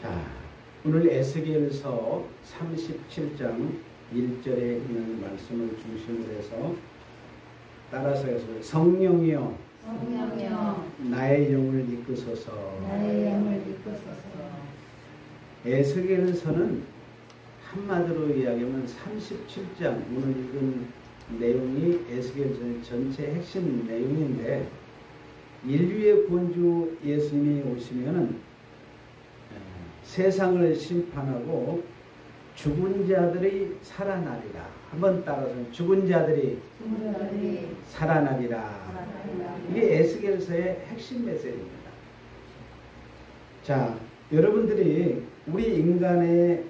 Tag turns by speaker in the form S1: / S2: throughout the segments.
S1: 자, 오늘 에스겔서 37장 1절에 있는 말씀을 중심으로 해서 따라서 해서 성령이여 나의 영을 이끄소서. 에스겔서는 한마디로 이야기하면 37장 오늘 읽은 내용이 에스겔서 전체 핵심 내용인데, 인류의 구원주 예수님이 오시면은 세상을 심판하고 죽은 자들이 살아나리라. 한번 따라서 죽은 자들이 살아나리라. 이게 에스겔서의 핵심 메시지입니다. 자, 여러분들이 우리 인간의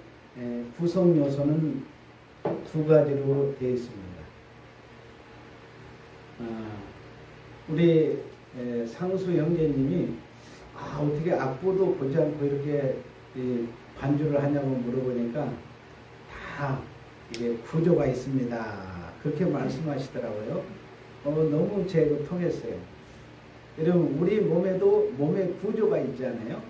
S1: 구성 요소는 두 가지로 되어 있습니다. 우리 상수 형제님이 어떻게 악보도 보지 않고 이렇게 반주를 하냐고 물어보니까 다 이게 구조가 있습니다. 그렇게 말씀하시더라고요. 너무 제가 통했어요. 여러분, 우리 몸에도 몸의 구조가 있잖아요.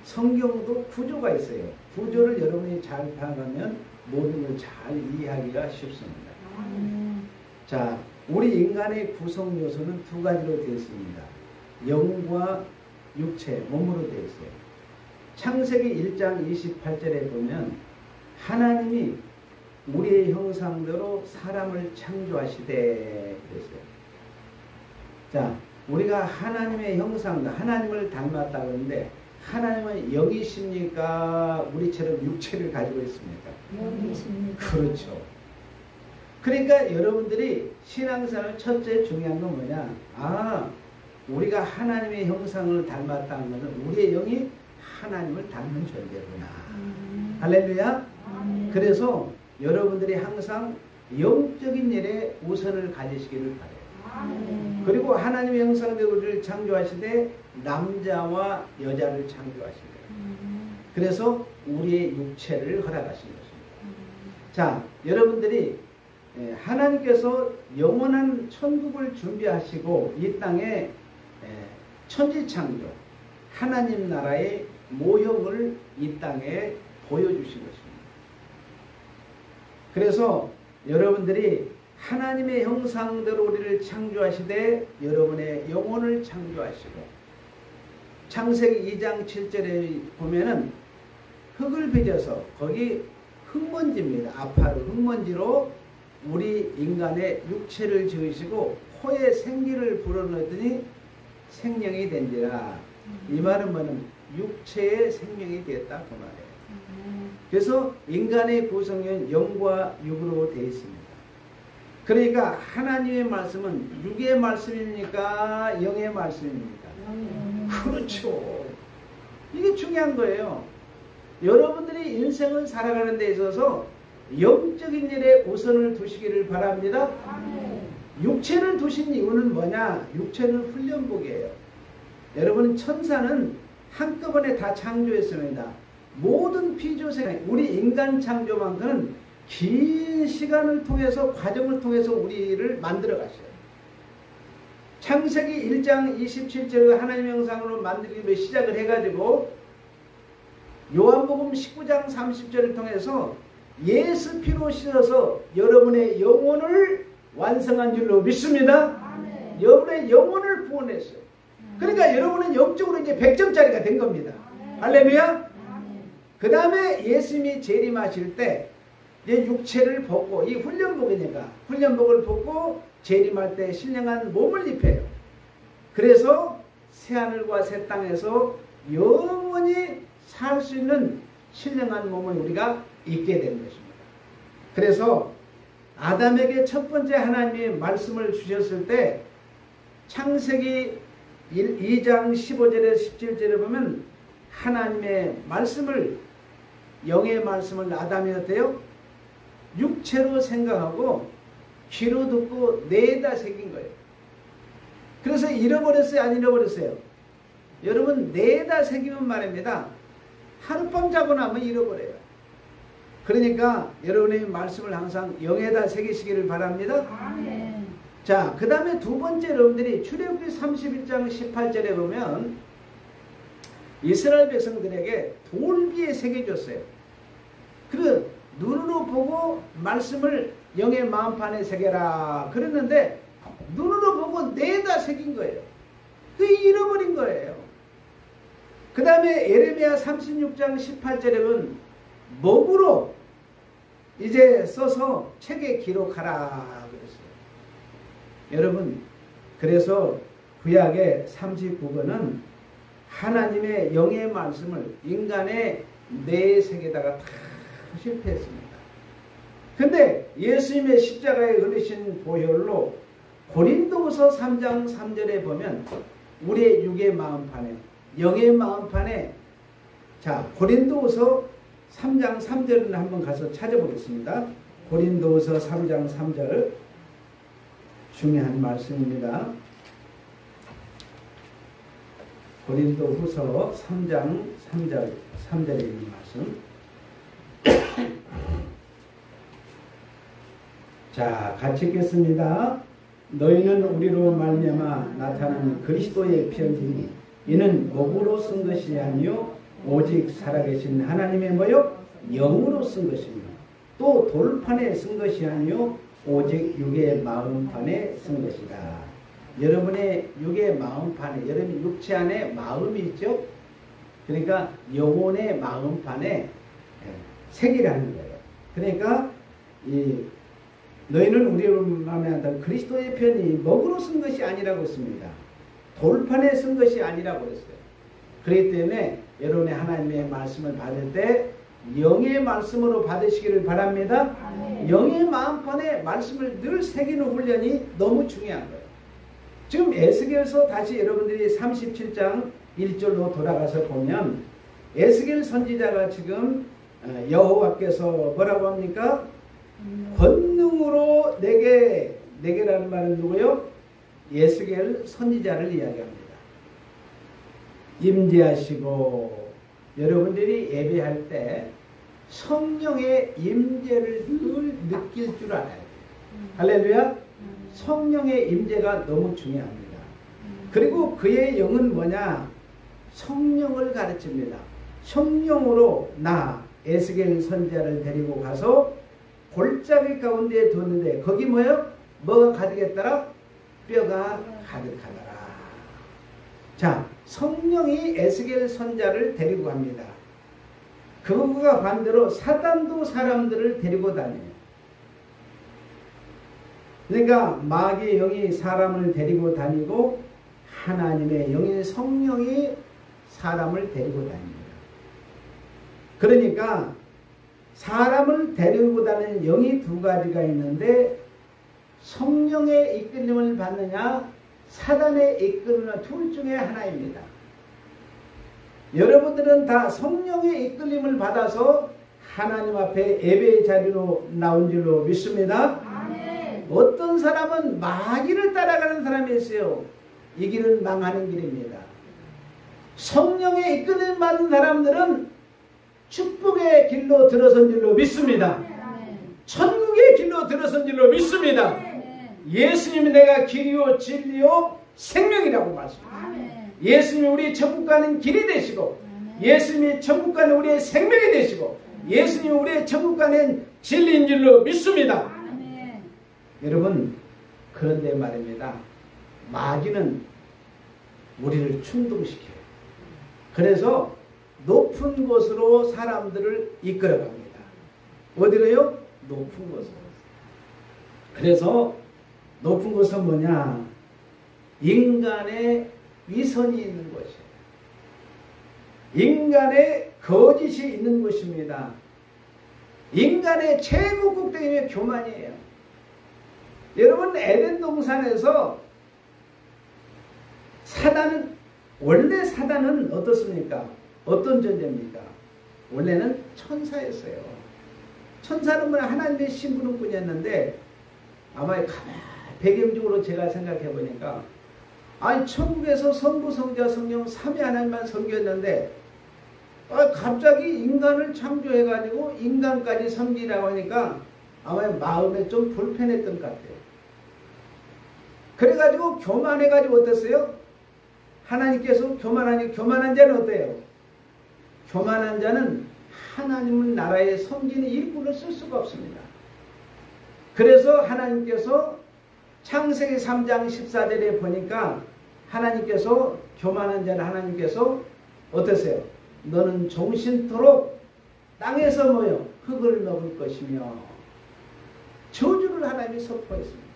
S1: 성경도 구조가 있어요. 구조를 여러분이 잘 파악하면 모든 걸 잘 이해하기가 쉽습니다. 자, 우리 인간의 구성 요소는 두 가지로 되어 있습니다. 영과 육체, 몸으로 되어 있어요. 창세기 1장 28절에 보면 하나님이 우리의 형상대로 사람을 창조하시되 그랬어요. 자, 우리가 하나님의 형상, 하나님을 닮았다 그러는데 하나님은 영이십니까? 우리처럼 육체를 가지고 있습니까?
S2: 영이십니까?
S1: 그렇죠. 그러니까 여러분들이 신앙생활 첫째 중요한 건 뭐냐? 우리가 하나님의 형상을 닮았다는 것은 우리의 영이 하나님을 닮는 존재구나. 할렐루야. 그래서 여러분들이 항상 영적인 일에 우선을 가지시기를 바라요. 그리고 하나님의 형상대로 우리를 창조하시되 남자와 여자를 창조하시대요. 그래서 우리의 육체를 허락하신 것입니다. 자, 여러분들이 하나님께서 영원한 천국을 준비하시고 이 땅에 천지창조 하나님 나라의 모형을 이 땅에 보여주신 것입니다. 그래서 여러분들이 하나님의 형상대로 우리를 창조하시되 여러분의 영혼을 창조하시고, 창세기 2장 7절에 보면은 흙을 빚어서 거기 흙먼지입니다. 아파르 흙먼지로 우리 인간의 육체를 지으시고 코에 생기를 불어넣더니 생명이 된지라. 이 말은 뭐냐면 육체의 생명이 되었다 그 말이에요. 그래서 인간의 구성은 영과 육으로 되어 있습니다. 그러니까 하나님의 말씀은 육의 말씀입니까? 영의 말씀입니까? 그렇죠. 이게 중요한 거예요. 여러분들이 인생을 살아가는 데 있어서 영적인 일에 우선을 두시기를 바랍니다. 육체를 두신 이유는 뭐냐? 육체는 훈련복이에요. 여러분, 천사는 한꺼번에 다 창조했습니다. 모든 피조생, 우리 인간 창조만큼은 긴 시간을 통해서, 과정을 통해서 우리를 만들어 가셔요. 창세기 1장 27절에 하나님의 형상으로 만들기 시작을 해가지고 요한복음 19장 30절을 통해서 예수 피로 씻어서 여러분의 영혼을 완성한 줄로 믿습니다. 여러분의 영혼을 구원했어요. 그러니까 여러분은 영적으로 이제 100점짜리가 된 겁니다. 할렐루야. 그 다음에 예수님이 재림하실 때 이제 육체를 벗고, 이 훈련복이니까 훈련복을 벗고 재림할 때 신령한 몸을 입혀요. 그래서 새하늘과 새 땅에서 영원히 살 수 있는 신령한 몸을 우리가 입게 된 것입니다. 그래서 아담에게 첫 번째 하나님이 말씀을 주셨을 때 창세기 2장 15절에 17절에 보면 하나님의 말씀을, 영의 말씀을 아담이 어때요? 육체로 생각하고 귀로 듣고 뇌에다 새긴 거예요. 그래서 잃어버렸어요? 안 잃어버렸어요? 여러분, 뇌에다 새기면 말입니다. 하룻밤 자고 나면 잃어버려요. 그러니까 여러분의 말씀을 항상 영에다 새기시기를 바랍니다. 자, 그 다음에 두 번째 여러분들이 출애굽기 31장 18절에 보면 이스라엘 백성들에게 돌비에 새겨줬어요. 그 눈으로 보고 말씀을 영의 마음판에 새겨라 그랬는데 눈으로 보고 내다 새긴 거예요. 그 잃어버린 거예요. 그 다음에 예레미야 36장 18절에 보면 목으로 이제 써서 책에 기록하라 그랬어요. 여러분, 그래서 구약의 39권은 하나님의 영의 말씀을 인간의 뇌색에다가 다 실패했습니다. 근데 예수님의 십자가에 흘리신 보혈로 고린도후서 3장 3절에 보면 우리의 육의 마음판에 영의 마음판에 자 고린도후서 3장 3절을 한번 가서 찾아보겠습니다. 고린도후서 3장 3절 중요한 말씀입니다. 고린도후서 3장 3절에 있는 말씀. 자, 같이 읽겠습니다. 너희는 우리로 말미암아 나타나는 그리스도의 편지니 이는 목으로 쓴 것이 아니요 오직 살아계신 하나님의 뭐요? 영으로 쓴 것이며 또 돌판에 쓴 것이 아니요 오직 육의 마음판에 쓴 것이다. 여러분의 육의 마음판에 여러분 육체 안에 마음이 있죠? 그러니까 영혼의 마음판에 색이라는 거예요. 그러니까 너희는 우리로 말미암아 그리스도의 편이 먹으로 쓴 것이 아니라고 했습니다. 돌판에 쓴 것이 아니라고 했어요. 그렇기 때문에 여러분의 하나님의 말씀을 받을 때 영의 말씀으로 받으시기를 바랍니다. 영의 마음판에 말씀을 늘 새기는 훈련이 너무 중요한 거예요. 지금 에스겔서 다시 여러분들이 37장 1절로 돌아가서 보면 에스겔 선지자가 지금 여호와께서 뭐라고 합니까? 권능으로 내게라는 말은 누구요? 에스겔 선지자를 이야기합니다. 임재하시고 여러분들이 예배할 때 성령의 임재를 늘 느낄 줄 알아야 돼요. 할렐루야. 성령의 임재가 너무 중요합니다. 그리고 그의 영은 뭐냐? 성령을 가르칩니다. 성령으로 나 에스겔 선지자를 데리고 가서 골짜기 가운데에 뒀는데 거기 뭐예요? 뭐가 가득했더라? 뼈가 가득하더라. 자, 성령이 에스겔 선지자를 데리고 갑니다. 그거가 반대로 사단도 사람들을 데리고 다녀요. 그러니까 마귀의 영이 사람을 데리고 다니고 하나님의 영인 성령이 사람을 데리고 다닙니다. 그러니까 사람을 데리고 다니는 영이 두 가지가 있는데 성령의 이끌림을 받느냐 사단의 이끌림을 둘 중에 하나입니다. 여러분들은 다 성령의 이끌림을 받아서 하나님 앞에 예배의 자리로 나온 줄로 믿습니다. 아멘. 어떤 사람은 마귀를 따라가는 사람이 있어요. 이 길은 망하는 길입니다. 성령의 이끌림 받은 사람들은 축복의 길로 들어선 줄로 믿습니다. 천국의 길로 들어선 줄로 믿습니다. 예수님이 내가 길이요 진리요 생명이라고 말씀합니다. 예수님이 우리 천국 가는 길이 되시고 예수님이 천국 가는 우리의 생명이 되시고 예수님이 우리의 천국 가는 진리인 줄로 믿습니다. 여러분, 그런데 말입니다. 마귀는 우리를 충동시켜요. 그래서 높은 곳으로 사람들을 이끌어갑니다. 어디로요? 높은 곳으로. 그래서 높은 곳은 뭐냐? 인간의 위선이 있는 곳이에요. 인간의 거짓이 있는 곳입니다. 인간의 최고 꼭대기는 교만이에요. 여러분, 에덴 동산에서 원래 사단은 어떻습니까? 어떤 존재입니까? 원래는 천사였어요. 천사는 뭐냐? 하나님의 신분뿐이었는데 아마 배경적으로 제가 생각해 보니까 아니 천국에서 성부, 성자, 성령 삼위 하나님만 섬겼는데 갑자기 인간을 창조해가지고 인간까지 섬기라고 하니까 아마 마음에 좀 불편했던 것 같아요. 그래가지고 교만해가지고 어땠어요? 하나님께서 교만한 자는 어때요? 교만한 자는 하나님 나라의 섬기는 일꾼을 쓸 수가 없습니다. 그래서 하나님께서 창세기 3장 14절에 보니까 하나님께서 교만한 자는 하나님께서 어떠세요? 너는 종신토록 땅에서 뭐요? 흙을 먹을 것이며 저주를 하나님이 선포했습니다.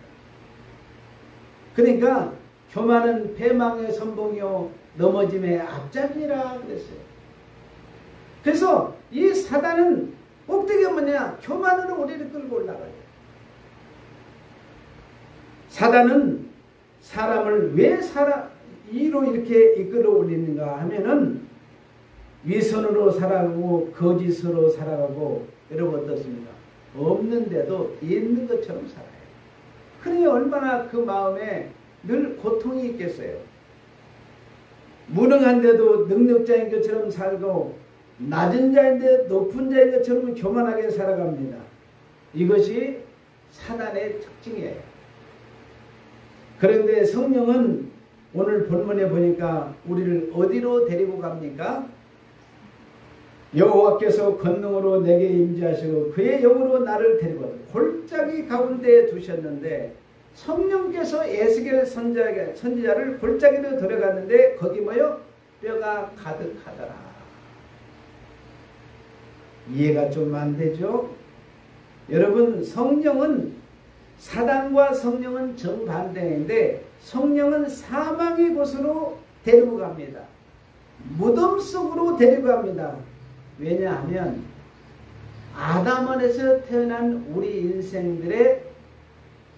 S1: 그러니까 교만은 패망의 선봉이요 넘어짐의 앞잡이라 그랬어요. 그래서 이 사단은 꼭대기가 뭐냐? 교만으로 우리를 끌고 올라가요. 사단은 사람을 왜 이로 이렇게 이끌어 올리는가 하면은 위선으로 살아가고 거짓으로 살아가고 여러분 어떻습니까? 없는데도 있는 것처럼 살아요. 그러니 얼마나 그 마음에 늘 고통이 있겠어요. 무능한데도 능력자인 것처럼 살고 낮은 자인데 높은 자인 것처럼 교만하게 살아갑니다. 이것이 사단의 특징이에요. 그런데 성령은 오늘 본문에 보니까 우리를 어디로 데리고 갑니까? 여호와께서 권능으로 내게 임재하시고 그의 영으로 나를 데리고 골짜기 가운데에 두셨는데 성령께서 에스겔 선지자를 골짜기로 데려갔는데 거기 뭐요? 뼈가 가득하더라. 이해가 좀 안 되죠? 여러분 성령은 사단과 성령은 정반대인데 성령은 사망의 곳으로 데리고 갑니다. 무덤 속으로 데리고 갑니다. 왜냐하면 아담 안에서 태어난 우리 인생들의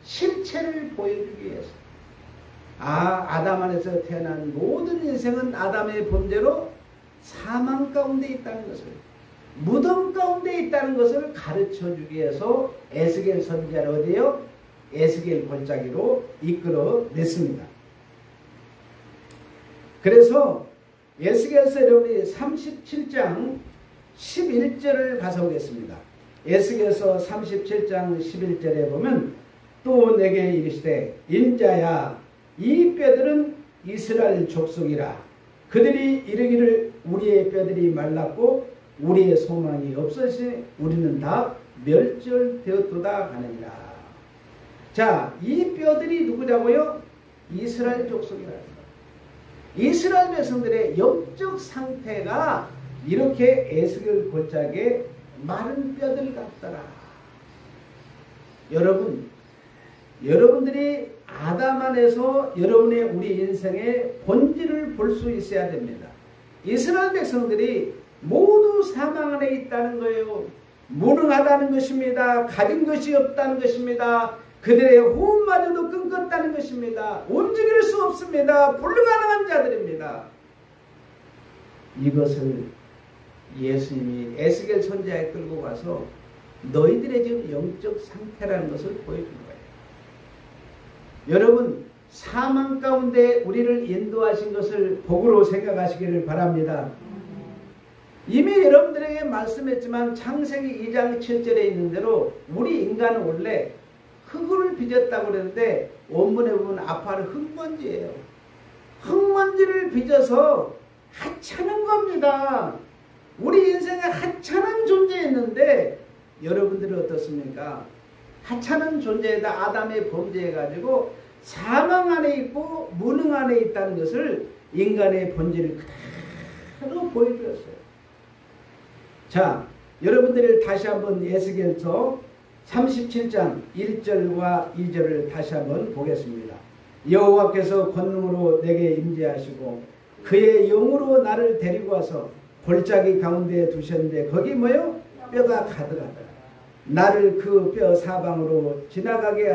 S1: 실체를 보여주기 위해서 아담 안에서 태어난 모든 인생은 아담의 범죄로 사망 가운데 있다는 것을 무덤 가운데 있다는 것을 가르쳐주기 위해서 에스겔 선지자를 어디요? 에스겔 골짜기로 이끌어냈습니다. 그래서 에스겔서 여러분이 37장 11절을 가서 보겠습니다. 에스겔서 37장 11절에 보면 또 내게 이르시되 인자야 이 뼈들은 이스라엘 족속이라 그들이 이르기를 우리의 뼈들이 말랐고 우리의 소망이 없으시 우리는 다 멸절되었도다 하느니라. 자, 이 뼈들이 누구냐고요? 이스라엘 족속이라. 이스라엘 백성들의 영적 상태가 이렇게 에스겔 골짜기에 마른 뼈들 같더라. 여러분들이 아담 안에서 여러분의 우리 인생의 본질을 볼 수 있어야 됩니다. 이스라엘 백성들이 모두 사망 안에 있다는 거예요. 무능하다는 것입니다. 가진 것이 없다는 것입니다. 그들의 호흡마저도 끊겼다는 것입니다. 움직일 수 없습니다. 불가능한 자들입니다. 이것을 예수님이 에스겔 선지자에 끌고 가서 너희들의 지금 영적 상태라는 것을 보여준 거예요. 여러분 사망 가운데 우리를 인도하신 것을 복으로 생각하시기를 바랍니다. 이미 여러분들에게 말씀했지만 창세기 2장 7절에 있는 대로 우리 인간은 원래 흙을 빚었다고 그러는데 원문에 보면 아파는 흙먼지예요. 흙먼지를 빚어서 하찮은 겁니다. 우리 인생에 하찮은 존재였는데 여러분들은 어떻습니까? 하찮은 존재에다 아담의 범죄해가지고 사망 안에 있고 무능 안에 있다는 것을 인간의 본질을 그대로 보여주었어요. 자, 여러분들을 다시 한번 에스겔서 37장 1절과 2절을 다시 한번 보겠습니다. 여호와께서 권능으로 내게 임재하시고 그의 영으로 나를 데리고 와서 골짜기 가운데에 두셨는데 거기 뭐요? 뼈가 가득하더라. 나를 그 뼈 사방으로 지나가게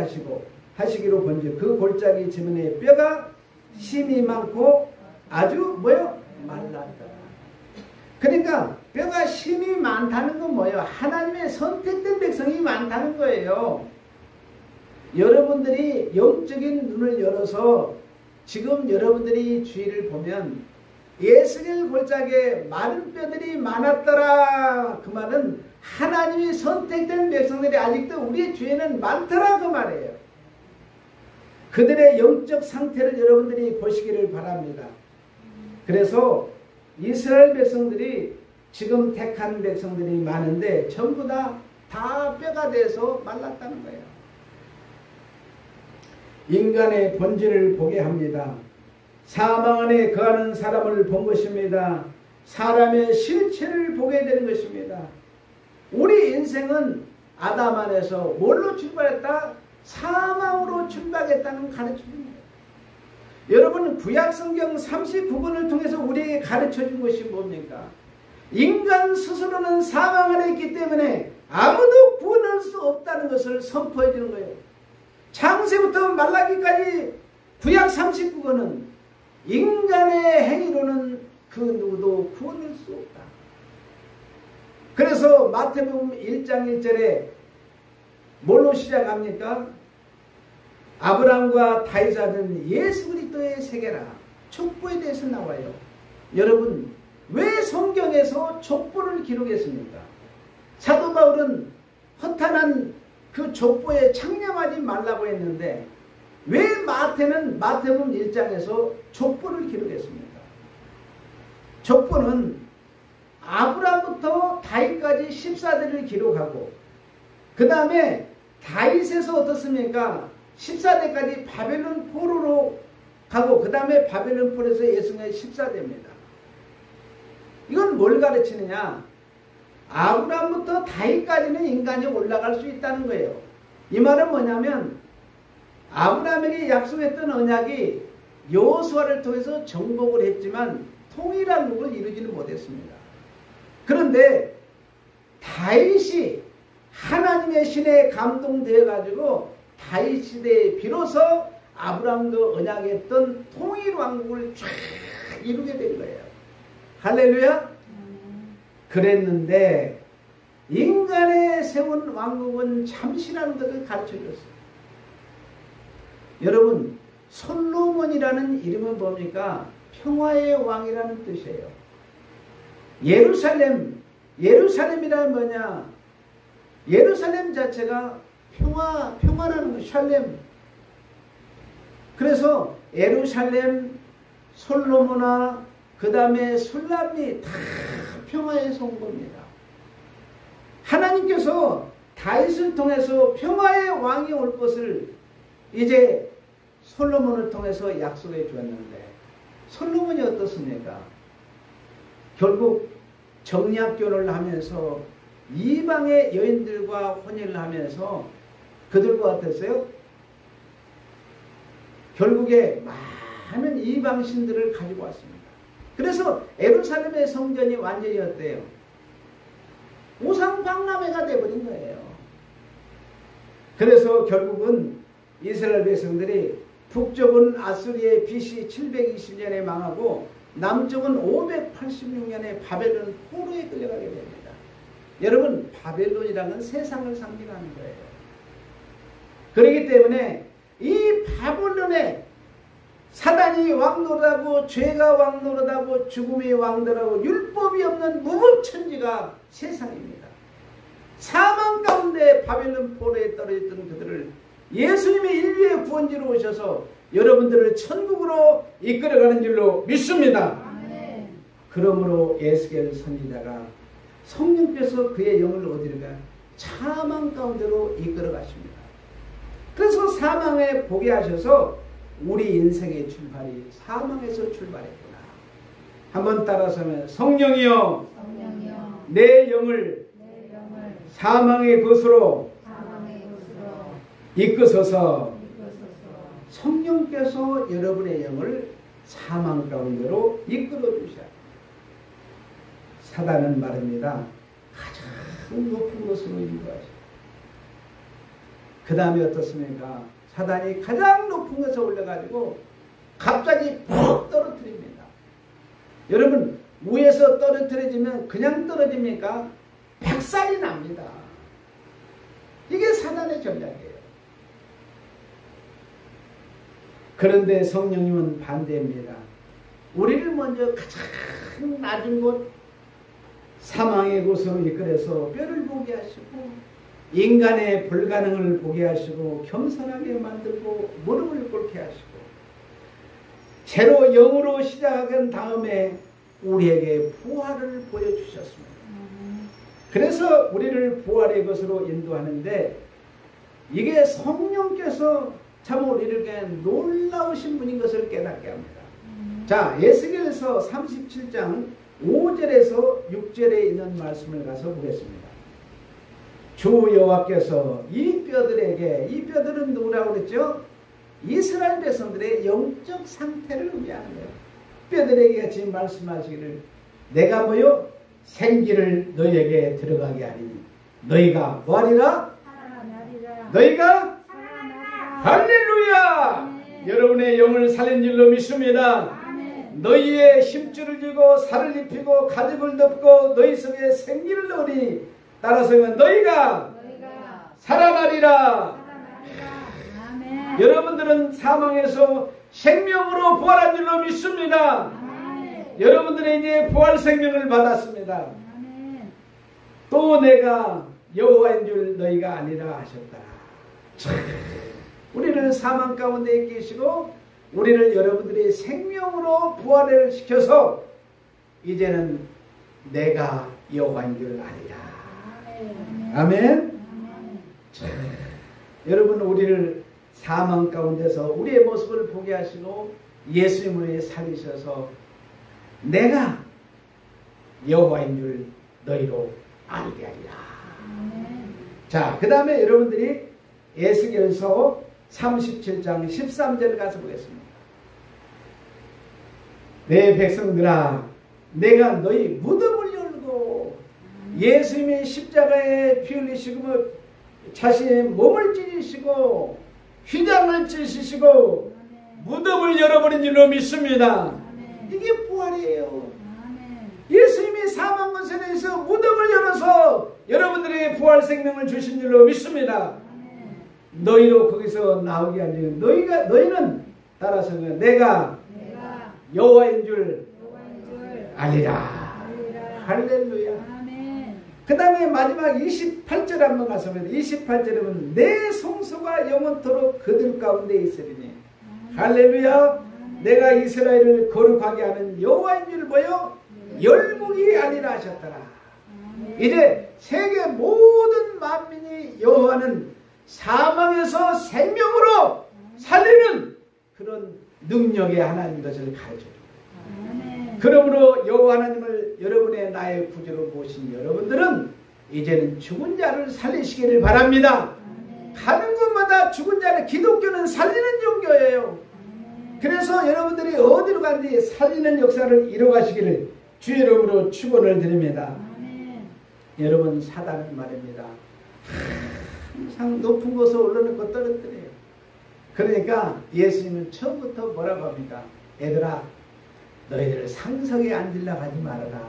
S1: 하시기로 본즉 그 골짜기 지면에 뼈가 심이 많고 아주 뭐요? 말랐더라. 그러니까 뼈가 심이 많다는 건 뭐예요? 하나님의 선택된 백성이 많다는 거예요. 여러분들이 영적인 눈을 열어서 지금 여러분들이 주위를 보면 에스겔 골짜기에 마른 뼈들이 많았더라. 그 말은 하나님이 선택된 백성들이 아직도 우리의 주위에는 많더라 그 말이에요. 그들의 영적 상태를 여러분들이 보시기를 바랍니다. 그래서 이스라엘 백성들이 지금 택한 백성들이 많은데 전부 다 뼈가 돼서 말랐다는 거예요. 인간의 본질을 보게 합니다. 사망 안에 거하는 사람을 본 것입니다. 사람의 실체를 보게 되는 것입니다. 우리 인생은 아담 안에서 뭘로 출발했다? 사망으로 출발했다는 가르침입니다. 여러분 구약성경 39권을 통해서 우리에게 가르쳐준 것이 뭡니까? 인간 스스로는 사망 안에 있기 때문에 아무도 구원할 수 없다는 것을 선포해 주는 거예요. 창세부터 말라기까지 구약 39권은 인간의 행위로는 그 누구도 구원할 수 없다. 그래서 마태복음 1장 1절에 뭘로 시작합니까? 아브라함과 다윗 아들 예수 그리스도의 세계라. 족보에 대해서 나와요. 여러분 왜 성경에서 족보를 기록했습니까? 사도 바울은 허탄한 그 족보에 창념하지 말라고 했는데 왜 마태는 마태복음 1장에서 족보를 기록했습니까? 족보는 아브라함부터 다윗까지 14대를 기록하고 그 다음에 다윗에서 어떻습니까? 14대까지 바벨론 포로로 가고 그 다음에 바벨론 포로에서 예수님의 14대입니다. 이건 뭘 가르치느냐? 아브라함부터 다윗까지는 인간이 올라갈 수 있다는 거예요. 이 말은 뭐냐면 아브라함에게 약속했던 언약이 여호수아를 통해서 정복을 했지만 통일한 것을 이루지는 못했습니다. 그런데 다윗이 하나님의 신에 감동되어 가지고 다윗 시대에 비로소 아브라함과 언약했던 통일 왕국을 쫙 이루게 된 거예요. 할렐루야. 그랬는데 인간의 세운 왕국은 잠시라는 것을 가르쳐줬어요. 여러분 솔로몬이라는 이름은 뭡니까? 평화의 왕이라는 뜻이에요. 예루살렘이란 뭐냐? 예루살렘 자체가 평화라는 거, 샬렘. 그래서 예루살렘, 솔로몬아, 그 다음에 술람이 다 평화에서 온 겁니다. 하나님께서 다윗을 통해서 평화의 왕이 올 것을 이제 솔로몬을 통해서 약속해 주었는데 솔로몬이 어떻습니까? 결국 정략교를 하면서 이방의 여인들과 혼인을 하면서 그들과 어땠어요? 결국에 많은 이방신들을 가지고 왔습니다. 그래서 예루살렘의 성전이 완전히 어때요? 우상박람회가 되어버린 거예요. 그래서 결국은 이스라엘 백성들이 북쪽은 아수리의 BC 720년에 망하고 남쪽은 586년에 바벨론 포로에 끌려가게 됩니다. 여러분 바벨론이라는 건 세상을 상징하는 거예요. 그렇기 때문에 이 바벨론에 사단이 왕노릇하고 죄가 왕노릇하고 죽음이 왕노릇하고 율법이 없는 무법천지가 세상입니다. 사망 가운데 바벨론 포로에 떨어졌던 그들을 예수님의 인류의 구원주로 오셔서 여러분들을 천국으로 이끌어가는 줄로 믿습니다. 아멘. 그러므로 에스겔 선지자가 성령께서 그의 영을 어디로 가? 사망 가운데로 이끌어 가십니다. 그래서 사망에 보게 하셔서 우리 인생의 출발이 사망에서 출발했구나. 한번 따라서 하면 성령이여, 내 영을 사망의 것으로 이끄소서. 성령께서 여러분의 영을 사망 가운데로 이끌어 주셔야. 사단은 말입니다. 가장 높은 것으로 인도하시고 그 다음에 어떻습니까? 사단이 가장 높은 것에 올려가지고 갑자기 푹 떨어뜨립니다. 여러분 위에서 떨어뜨려지면 그냥 떨어집니까? 박살이 납니다. 이게 사단의 전략이에요. 그런데 성령님은 반대입니다. 우리를 먼저 가장 낮은 곳 사망의 곳으로 이끌어서 뼈를 보게 하시고 인간의 불가능을 보게 하시고 겸손하게 만들고 무릎을 꿇게 하시고 새로 영으로 시작한 다음에 우리에게 부활을 보여주셨습니다. 그래서 우리를 부활의 것으로 인도하는데 이게 성령께서 참 우리를 놀라우신 분인 것을 깨닫게 합니다. 자, 에스겔서 37장 5절에서 6절에 있는 말씀을 가서 보겠습니다. 주 여호와께서 이 뼈들에게, 이 뼈들은 누구라고 그랬죠? 이스라엘 백성들의 영적 상태를 의미하는 거예요. 뼈들에게 지금 말씀하시기를 내가 뭐요? 생기를 너희에게 들어가게 하리니 너희가 뭐하리라? 너희가 할렐루야! 여러분의 영을 살린 줄로 믿습니다. 너희의 힘줄을 쥐고 살을 입히고 가죽을 덮고 너희 속에 생기를 넣으니 따라서 너희가 살아나리라. 여러분들은 사망에서 생명으로 부활한 줄로 믿습니다. 여러분들은 이제 부활 생명을 받았습니다. 또 내가 여호와인 줄 너희가 아니라 하셨다. 우리를 사망 가운데 계시고 우리를 여러분들이 생명으로 부활을 시켜서 이제는 내가 여호와인 줄 아니라. 아멘. 자, 여러분 우리를 사망 가운데서 우리의 모습을 보게 하시고 예수님을 살리셔서 내가 여호와인 줄 너희로 알게 하리라. 자, 그 다음에 여러분들이 에스겔서 37장 13절 가서 보겠습니다. 내 백성들아 내가 너희 무덤을 열고 예수님의 십자가에 피 흘리시고 자신의 몸을 찢으시고 휘장을 찢으시고 무덤을 열어버린 줄로 믿습니다. 이게 부활이에요. 예수님이 사망권선에서 무덤을 열어서 여러분들에게 부활 생명을 주신 줄로 믿습니다. 너희로 거기서 나오게 하니 너희는 따라서 내가 여호와인 줄 아니라. 할렐루야. 그 다음에 마지막 28절 한번 가서 28절은 내 성소가 영원토록 그들 가운데 있으리니. 할렐루야. 내가 이스라엘을 거룩하게 하는 여호와인 줄 뭐요? 열국이 아니라 하셨더라. 이제 세계 모든 만민이 여호와는 사망에서 생명으로 살리는 그런 능력의 하나님 것을 가르쳐줍니다. 그러므로 여호와 하나님을 여러분의 나의 구주로 모신 여러분들은 이제는 죽은 자를 살리시기를 바랍니다. 가는 곳마다 죽은 자를, 기독교는 살리는 종교예요. 그래서 여러분들이 어디로 가는지 살리는 역사를 이루어가시기를 주의 이름으로 축원을 드립니다. 여러분, 사단은 말입니다. 항상 높은 곳에 올라놓고 떨어뜨려요. 그러니까 예수님은 처음부터 뭐라고 합니까? 얘들아, 너희들 상석에 앉으려고 하지 말아라.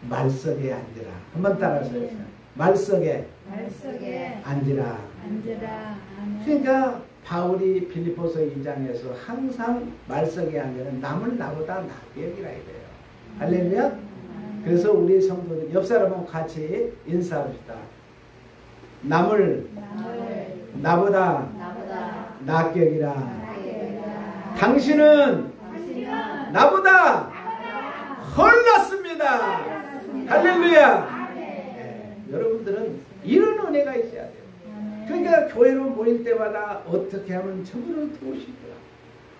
S1: 말석에 앉으라. 한번 따라하세요. 말석에 앉으라. 그러니까 바울이 빌립보서 2장에서 항상 말석에 앉으는 남을 나보다 낫게 여기라 이거예요. 할렐루야. 그래서 우리 성도들 옆 사람하고 같이 인사합시다. 남을 나보다 낫게 여기라. 당신은 나보다 헐 낫습니다. 할렐루야. 네, 여러분들은 이런 은혜가 있어야 돼요. 그러니까 교회로 모일 때마다 어떻게 하면 저분을 도우실까?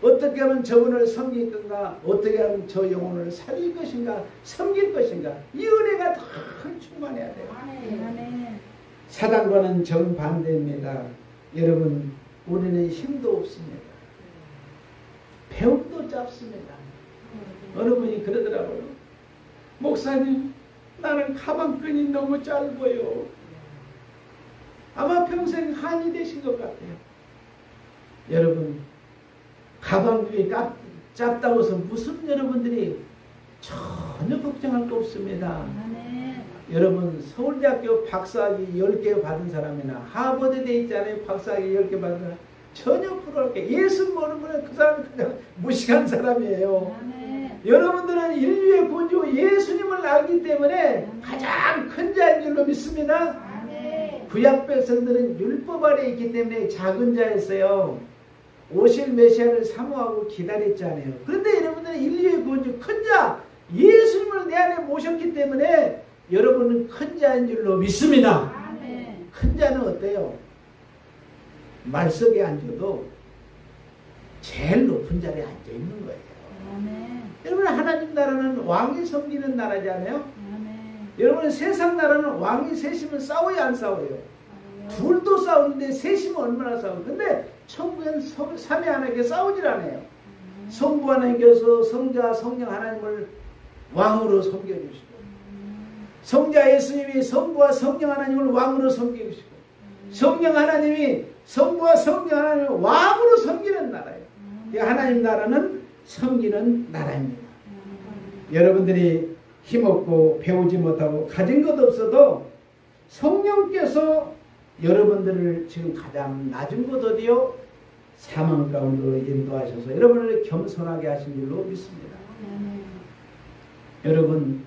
S1: 어떻게 하면 저분을 섬길 건가? 어떻게 하면 저 영혼을 살릴 것인가? 섬길 것인가? 이 은혜가 다 충만해야 돼요. 사단과는 정반대입니다. 여러분, 우리는 힘도 없습니다. 배움도 짧습니다. 어느 분이 그러더라고요. 목사님, 나는 가방끈이 너무 짧아요. 아마 평생 한이 되신 것 같아요. 여러분, 가방끈이 짧다고 해서 무슨 여러분들이 전혀 걱정할 거 없습니다. 여러분, 서울대학교 박사학위 10개 받은 사람이나 하버드대 있잖아요. 박사학위 10개 받은 사람. 전혀 부러울 게, 예수 모르면 그 사람은 그냥 무식한 사람이에요. 여러분들은 인류의 구주 예수님을 알기 때문에 가장 큰 자인 줄로 믿습니다. 구약 백성들은 율법 아래 있기 때문에 작은 자였어요. 오실 메시아를 사모하고 기다렸잖아요. 그런데 여러분들은 인류의 구원주 큰 자 예수님을 내 안에 모셨기 때문에 여러분은 큰 자인 줄로 믿습니다.
S2: 아멘.
S1: 큰 자는 어때요? 말석에 앉아도 제일 높은 자리에 앉아 있는 거예요.
S2: 아멘.
S1: 여러분 하나님 나라는 왕이 섬기는 나라잖아요.
S2: 아멘.
S1: 여러분 세상 나라는 왕이 셋이면 싸워요 안 싸워요? 둘도 싸우는데 셋이면 얼마나 싸워요? 근데 천국엔 삼위 하나님께 싸우질 않아요. 성부 하나님께서 성자 성령 하나님을 왕으로 섬겨주시고 성자 예수님이 성부와 성령 하나님을 왕으로 섬겨주시고 성령 하나님이 성부와 성령 하나님을 왕으로 섬기는 나라예요. 하나님 나라는 섬기는 나라입니다. 여러분들이 힘없고 배우지 못하고 가진 것 없어도 성령께서 여러분들을 지금 가장 낮은 곳 어디요? 사망 가운데로 인도하셔서 여러분을 겸손하게 하신 줄로 믿습니다. 여러분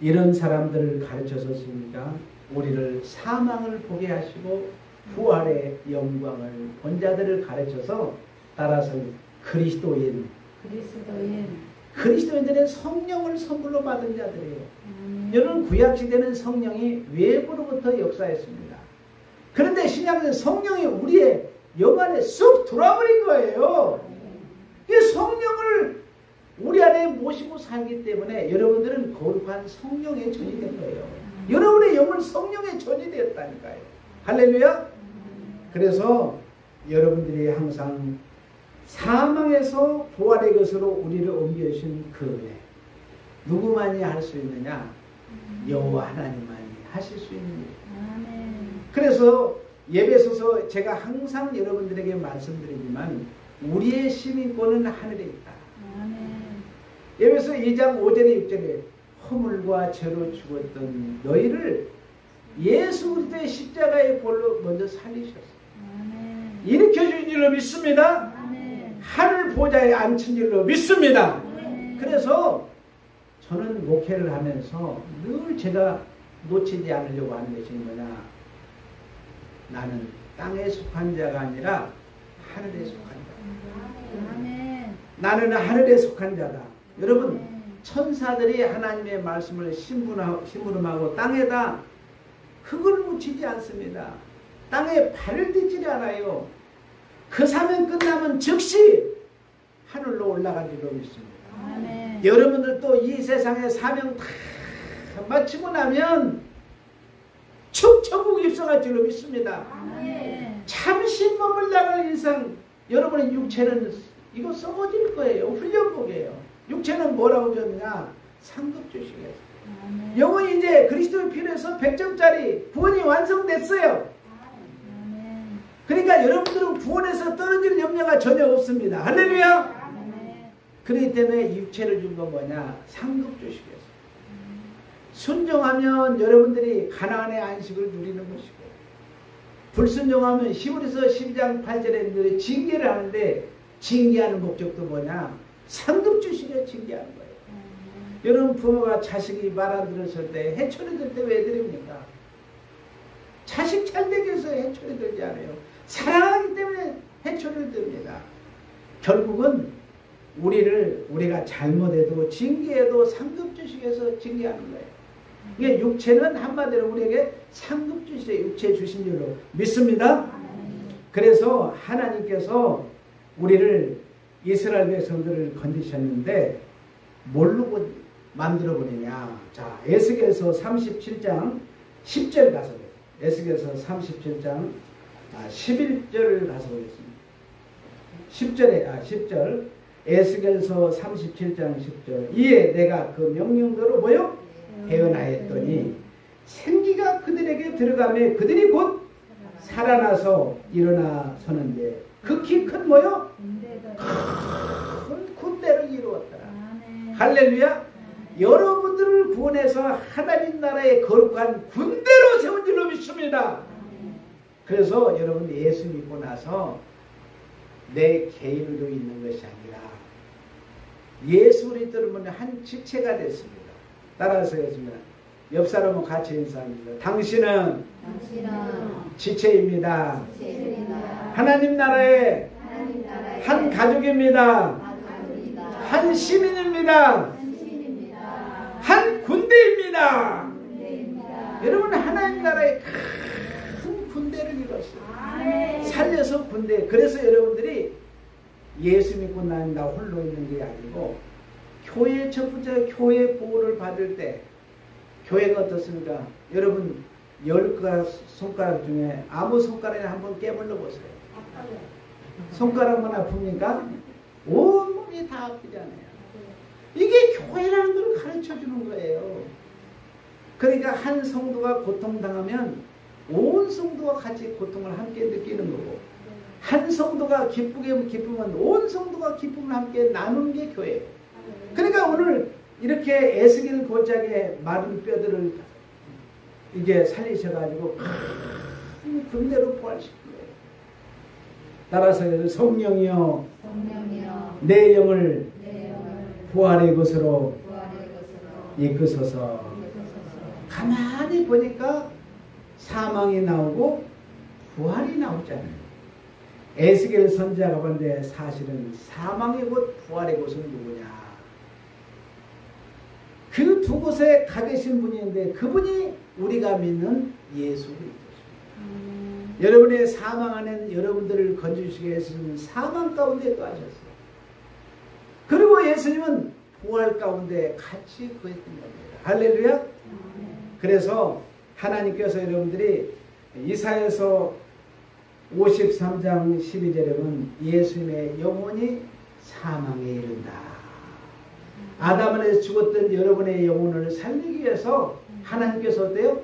S1: 이런 사람들을 가르쳐서십니까? 우리를 사망을 보게 하시고 부활의 영광을 본 자들을 가르쳐서 따라서 그리스도인들은 성령을 선물로 받은 자들이에요. 여러분 구약시대는 성령이 외부로부터 역사했습니다. 그런데 신약은 성령이 우리의 영 안에 쑥 들어와버린 거예요. 이 성령을 우리 안에 모시고 살기 때문에 여러분들은 거룩한 성령의 전이 된 거예요. 여러분의 영은 성령의 전이 되었다니까요. 할렐루야. 그래서 여러분들이 항상 사망에서 부활의 것으로 우리를 옮겨주신 그 은혜 누구만이 할 수 있느냐? 여호와 하나님만이 하실 수 있는 일. 그래서 예배소서 제가 항상 여러분들에게 말씀드리지만 우리의 시민권은 하늘에 있다. 예배소 2장 5절에 6절에 허물과 죄로 죽었던 너희를 예수 그리스도의 십자가의 볼로 먼저 살리셨어요. 일으켜준 줄로 믿습니다. 하늘 보좌에 앉힌 줄로 믿습니다. 그래서 저는 목회를 하면서 늘 제가 놓치지 않으려고 하는 것이 뭐냐? 나는 땅에 속한 자가 아니라 하늘에 속한 자다. 나는 하늘에 속한 자다. 여러분 천사들이 하나님의 말씀을 심부름하고 땅에다 흙을 묻히지 않습니다. 땅에 발을 딛지 않아요. 그 사명 끝나면 즉시 하늘로 올라간 줄로 믿습니다. 여러분들도 이 세상의 사명 다 마치고 나면 천국 입성할 줄로 믿습니다. 잠시 머물다갈 인상 여러분의 육체는 이거 썩어질 거예요. 훈련복이에요. 육체는 뭐라고 줬느냐? 상급 주시겠어요. 영혼이 이제 그리스도의 피로에서 100점짜리 구원이 완성됐어요. 그러니까 여러분들은 구원에서 떨어지는 염려가 전혀 없습니다. 할렐루야. 그렇기 때문에 육체를 준 건 뭐냐? 상급 주시겠어요. 순종하면 여러분들이 가나안의 안식을 누리는 것이고 불순종하면 히브리서 12장 8절에 징계를 하는데 징계하는 목적도 뭐냐? 상급 주시려 징계하는 거예요. 여러분 부모가 자식이 말 안 들었을 때 해초리 들 때 왜 드립니까? 자식 잘 되기 위해서 해초리 들지 않아요. 사랑하기 때문에 해초리를 듭니다. 결국은 우리가 잘못해도 징계해도 상급 주식에서 징계하는 거예요. 이게 육체는 한마디로 우리에게 상급 주식에 육체 주신 줄로 믿습니다. 그래서 하나님께서 우리를 이스라엘 백성들을 건지셨는데 뭘로 만들어 버리냐? 자, 에스겔서 37장 10절 가서 에스겔서 37장 11절을 가서 보겠습니다. 10절 에스겔서 37장 10절 이에 내가 그 명령대로 뭐요? 대언하였더니 생기가 그들에게 들어가며 그들이 곧 살아나서 일어나 서는데 극히 큰 뭐요? 큰 군대를 이루었더라. 할렐루야. 여러분들을 구원해서 하나님 나라의 거룩한 군대로 세운 줄로 믿습니다. 그래서 여러분 예수 믿고 나서 내 개인으로 있는 것이 아니라 예수 그리스도는 한 지체가 됐습니다. 따라서 하겠습니다. 옆 사람은 같이 인사합니다. 당신은 지체입니다. 하나님 나라의 한 가족입니다. 한 시민입니다. 한 군대입니다. 여러분 하나님 나라의 큰 군대를 이뤘어요. 살려서 군대. 그래서 여러분들이 예수 믿고 나 홀로 있는 게 아니고 교회 첫 번째 교회 보호를 받을 때 교회가 어떻습니까? 여러분 10손가락 중에 아무 손가락에 한번 깨물러 보세요. 손가락만 아픕니까? 온몸이 다 아프잖아요. 이게 교회라는 걸 가르쳐 주는 거예요. 그러니까 한 성도가 고통당하면 온 성도가 같이 고통을 함께 느끼는 거고, 한 성도가 기쁘면 온 성도가 기쁨을 함께 나누는 게 교회예요. 그러니까 오늘 이렇게 에스겔 고짝의 마른 뼈들을 이게 살리셔가지고 큰 군대로 부활시킨 거예요. 따라서 성령이여 내 영을 부활의 것으로 이끄소서. 가만히 보니까 사망이 나오고 부활이 나오잖아요. 에스겔 선지자가 본데 사실은 사망의 곳 부활의 곳은 누구냐? 그 두 곳에 가 계신 분이 있는데 그분이 우리가 믿는 예수 그리스도십니다. 여러분의 사망 안에는 여러분들을 건져주시기 위해서는 사망 가운데 거하셨어요. 그리고 예수님은 부활 가운데 같이 거했던 겁니다. 할렐루야. 그래서 하나님께서 여러분들이 이사야서 53장 12절에 보면 예수님의 영혼이 사망에 이른다. 아담 안에서 죽었던 여러분의 영혼을 살리기 위해서 하나님께서 어때요?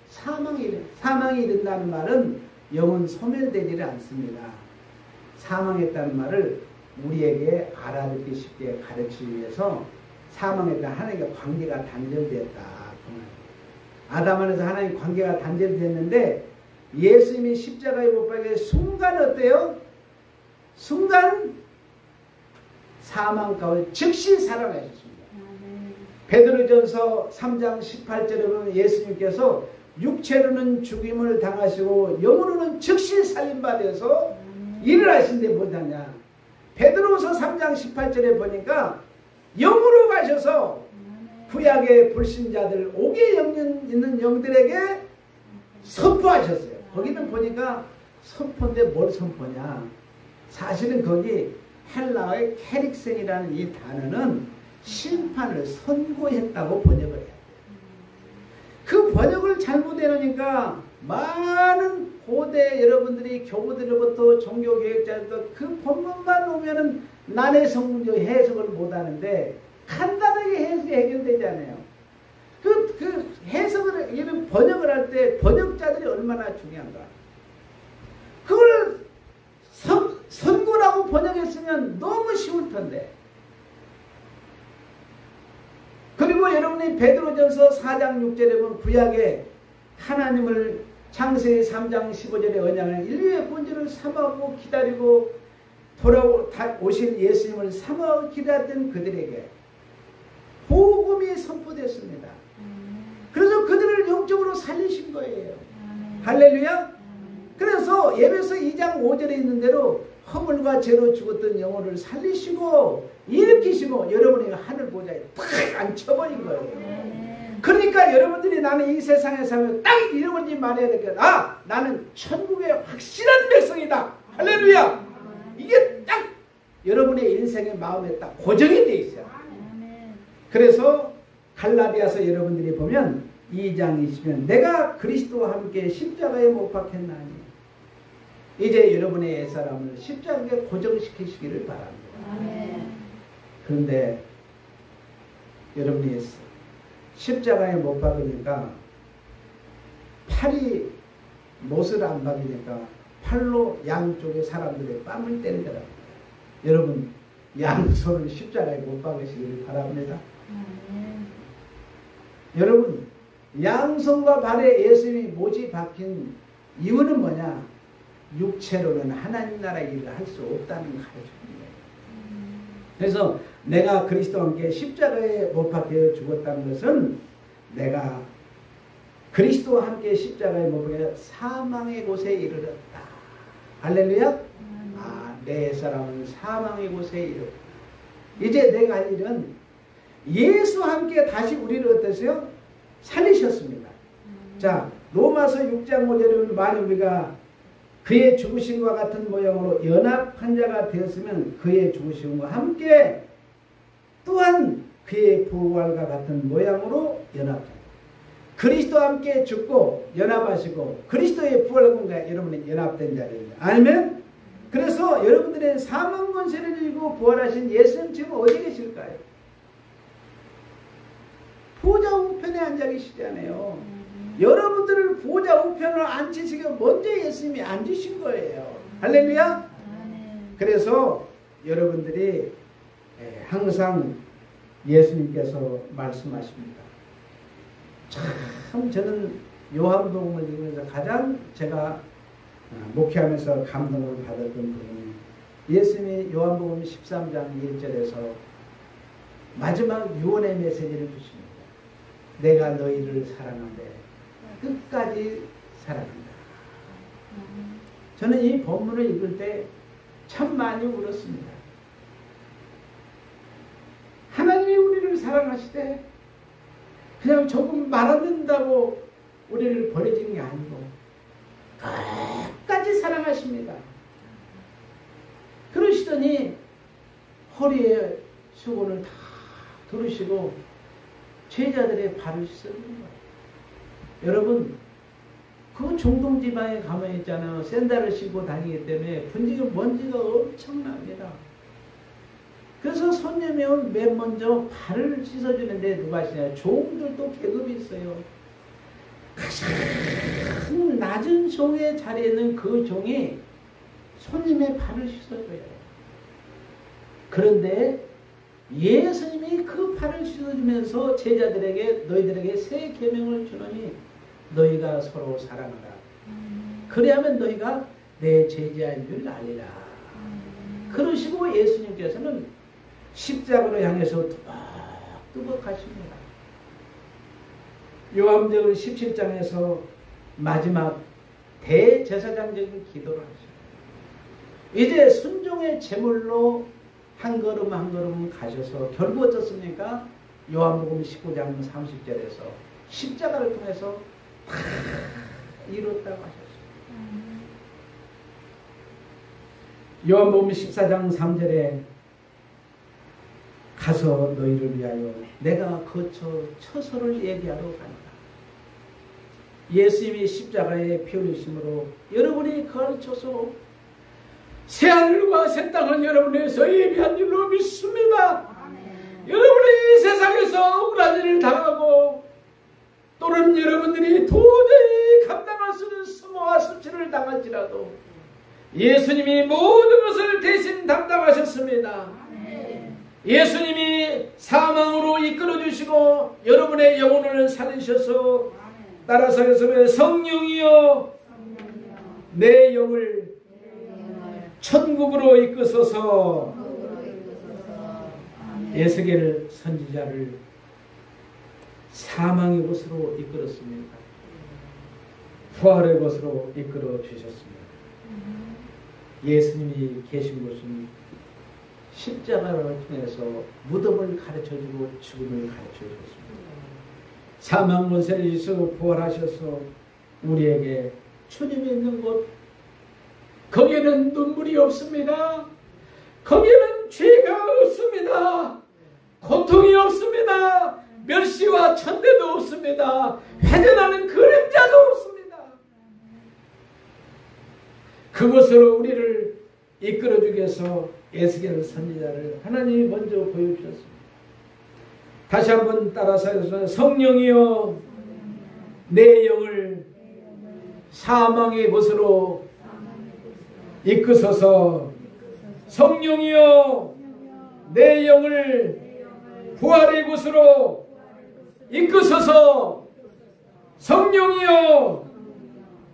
S1: 사망에 이른다는 말은 영혼 소멸되지를 않습니다. 사망했다는 말을 우리에게 알아듣기 쉽게 가르치기 위해서 사망했다. 하나님과 관계가 단절되었다. 아담 안에서 하나님 관계가 단절됐는데 예수님이 십자가에 못 박혀 순간 어때요? 순간 사망 가운데 즉시 살아나셨습니다. 베드로전서 3장 18절에 보면 예수님께서 육체로는 죽임을 당하시고 영으로는 즉시 살림받아서 일을 하신데 못하냐. 베드로서 3장 18절에 보니까 영으로 가셔서 구약의 불신자들 옥에 있는 영들에게 선포하셨어요. 거기는 보니까 선포인데 뭘 선포냐. 사실은 거기 헬라어의 캐릭센이라는 이 단어는 심판을 선고했다고 번역을 해요. 그 번역을 잘못 해놓으니까 많은 고대 여러분들이 교부들로부터 종교개혁자들도 그 본문만 오면은 난해 성문적 해석을 못하는데 간단하게 해석이 해결되지 않아요. 그 해석을, 이런 번역을 할 때 번역자들이 얼마나 중요한가. 그걸 선고라고 번역했으면 너무 쉬울 텐데. 그리고 여러분이 베드로전서 4장 6절에 보면 구약에 하나님을 창세기 3장 15절의 언약을 인류의 본질을 삼하고 기다리고 돌아오실 예수님을 삼하고 기다렸던 그들에게 복음이 선포됐습니다. 그래서 그들을 영적으로 살리신 거예요. 할렐루야. 그래서 에베소 2장 5절에 있는 대로 허물과 죄로 죽었던 영혼을 살리시고 일으키시고 여러분의 하늘 보좌에 탁 앉혀버린 거예요. 그러니까 여러분들이 나는 이 세상에 살면 딱 이러는지 말해야 되겠다. 나는 천국의 확실한 백성이다. 할렐루야. 이게 딱 여러분의 인생의 마음에 딱 고정이 돼 있어요. 그래서 갈라디아서 여러분들이 보면 2장 20편 내가 그리스도와 함께 십자가에 못 박혔나니 이제 여러분의 옛사람을 십자가에 고정시키시기를 바랍니다. 그런데 여러분이 십자가에 못 박으니까 팔이 못을 안 박으니까 팔로 양쪽에 사람들의 뺨을 때리더라고요. 여러분 양손을 십자가에 못 박으시기를 바랍니다. 여러분 양손과 발에 예수님이 못이 박힌 이유는 뭐냐? 육체로는 하나님 나라 일을 할 수 없다는 걸 가르쳐주는 거예요. 그래서 내가 그리스도와 함께 십자가에 못 박혀 죽었다는 것은 내가 그리스도와 함께 십자가에 못 박혀 사망의 곳에 이르렀다. 할렐루야. 아멘. 내 사람은 사망의 곳에 이르다. 이제 내가 할 일은 예수와 함께 다시 우리를 어떠세요? 살리셨습니다. 자, 로마서 6장 5절에 만일 우리가 그의 죽으심과 같은 모양으로 연합한 자가 되었으면 그의 죽으심과 함께 또한 그의 부활과 같은 모양으로 연합합니다. 그리스도와 함께 죽고 연합하시고 그리스도의 부활과 여러분이 연합된 자리입니다. 아니면 그래서 여러분들의 사망 권세를 지고 부활하신 예수님 지금 어디 계실까요? 보좌 우편에 앉아 계시잖아요. 여러분들을 보좌 우편을 앉히시기 먼저 예수님이 앉으신 거예요. 할렐루야. 그래서 여러분들이 항상 예수님께서 말씀하십니다. 참 저는 요한복음을 읽으면서 가장 제가 목회하면서 감동을 받았던 부분이 예수님이 요한복음 13장 1절에서 마지막 유언의 메시지를 주십니다. 내가 너희를 사랑하되 끝까지 사랑한다. 저는 이 본문을 읽을 때 참 많이 울었습니다. 하나님이 우리를 사랑하시되 그냥 조금 말 안 듣는다고 우리를 버려진 게 아니고 끝까지 사랑하십니다. 그러시더니 허리에 수건을 다 두르시고 제자들의 발을 씻는 거예요. 여러분, 그 중동 지방에 가만히 있잖아요. 샌들을 신고 다니기 때문에 분지가 먼지가 엄청납니다. 그래서 손님이 오면 맨 먼저 발을 씻어주는데 누가 하시냐? 종들도 계급이 있어요. 가장 낮은 종의 자리에 있는 그 종이 손님의 발을 씻어줘요. 그런데 예수님이 그 발을 씻어주면서 제자들에게 너희들에게 새 계명을 주노니 너희가 서로 사랑하라. 그래야만 너희가 내 제자인 줄 알리라. 그러시고 예수님께서는 십자가로 향해서 뚜벅뚜벅 하십니다. 요한복음 17장에서 마지막 대제사장적인 기도를 하십니다. 이제 순종의 제물로 한 걸음 한 걸음 가셔서 결국 어떻습니까? 요한복음 19장 30절에서 십자가를 통해서 다 이뤘다고 하셨습니다. 요한복음 14장 3절에 가서 너희를 위하여 내가 거쳐 처소를 예비하러 간다. 예수님이 십자가에 피 흘리심으로 여러분이 거쳐서 새하늘과 새 땅을 여러분에서 예비한 줄로 믿습니다. 여러분이 이 세상에서 억울한 일을 당하고 또는 여러분들이 도저히 감당할 수 없는 수모와 수치를 당할지라도 예수님이 모든 것을 대신 담당하셨습니다. 예수님이 사망으로 이끌어주시고 여러분의 영혼을 살리셔서 따라서 여러분의 성령이여 내 영을 천국으로 이끄소서. 에스겔 선지자를 사망의 곳으로 이끌었습니다. 부활의 곳으로 이끌어 주셨습니다. 예수님이 계신 곳은 십자가를 통해서 무덤을 가르쳐주고 죽음을 가르쳐주셨습니다. 사망 권세를 이기시고 부활하셔서 우리에게 주님이 있는 곳, 거기에는 눈물이 없습니다. 거기에는 죄가 없습니다. 고통이 없습니다. 멸시와 천대도 없습니다. 회전하는 그림자도 없습니다. 그곳으로 우리를 이끌어주기 위해서 에스겔 선지자를 하나님이 먼저 보여주셨습니다. 다시 한번 따라서 해서 성령이여 내 영을 사망의 곳으로 이끄소서. 성령이여 내 영을 부활의 곳으로 이끄소서. 성령이여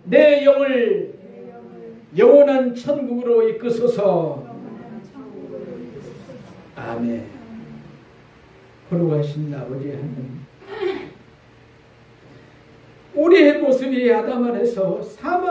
S1: 내 영을 영원한 천국으로 이끄소서. 아멘. 거룩하신 아버지 하나님, 우리의 모습이 아담 안에서 사망